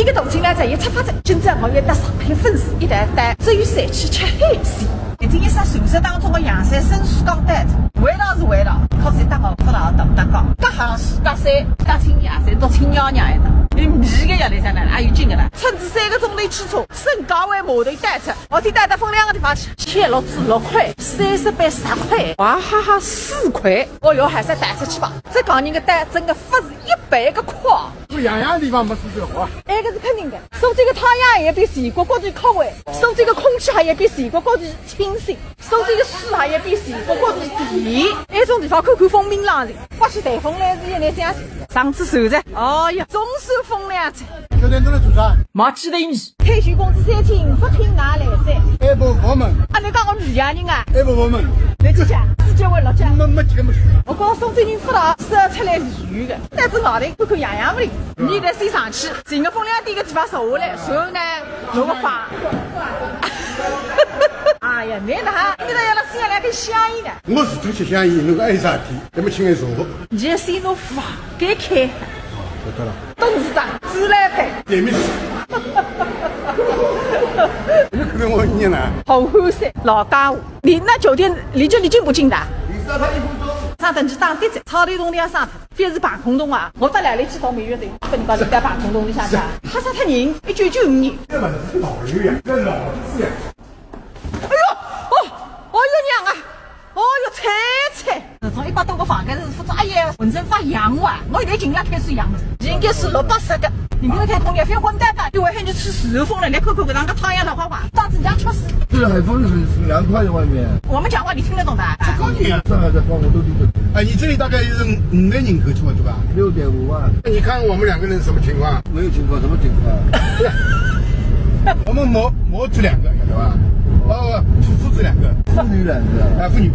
一个大进来在一出发站，今朝我约得上海粉丝一袋袋，只有3去吃海鲜。已经一杀传说当中的洋山生疏港单子，味道是味道，可是当我不老得不得高，隔行树隔山，隔青叶山都青鸟娘一的。你米个夜里向哪有劲的啦？甚至3个钟头汽车，升高为码头单车，我天带得分2个地方去，7只6块，30杯10块，娃哈哈4块，哦哟，还是带出去吧。这港人的单整个发是100个夸。不样样地方没是这话，那个是肯定的。手机的太阳也比全国高头靠位，手机的空气还也比全国高头清新，手机的水还也比全国高头甜。那种地方看看风平浪静，刮起台风来是也难相信。上次受着，哦呀，总算风凉着。9点钟来做啥？买鸡蛋米。退休工资3天5天外来噻。还不我们？啊，你讲我女洋人啊？还不我们？来几家？4节问6家。没几个没去。我告苏州人不大说出来理由的，但是脑袋看看样样不灵。你得先上去，整个风凉点个地方坐下来，然后呢弄个饭。哎呀，难得哈！你那要了先来点香烟的。我是都吃香烟，那个爱啥体，那么请人说。你先弄饭给开。晓得了。董事长自来配。对面是。你可能我你呢？红欢山老家伙，你那酒店离这里近不近的？你知道他1分钟。上等去打地站，草地洞里向上，非是办空洞啊！我到哪里去到美月城，跟你讲你在办空洞里向去，他杀他人，1995年。这嘛是老人呀，这老子呀。哎呦，哦哟娘啊！哦哟，菜！这种一把多个房间是负责，哎呀，浑身发痒哇！我现在进来开始痒，应该是680个。你这个太痛了，非混蛋蛋，就会喊你吃10后风了，来看看那个太阳的花花，当时人家确实。这海风是凉快的外面。我们讲话你听得懂的？这高兴啊！上海的话我都听得懂。哎，你这里大概有5万人口出对吧？6.5万。你看我们2个人什么情况？没有情况，什么情况？我们模子2个，晓得吧？哦，父子2个，妇女2个，妇女。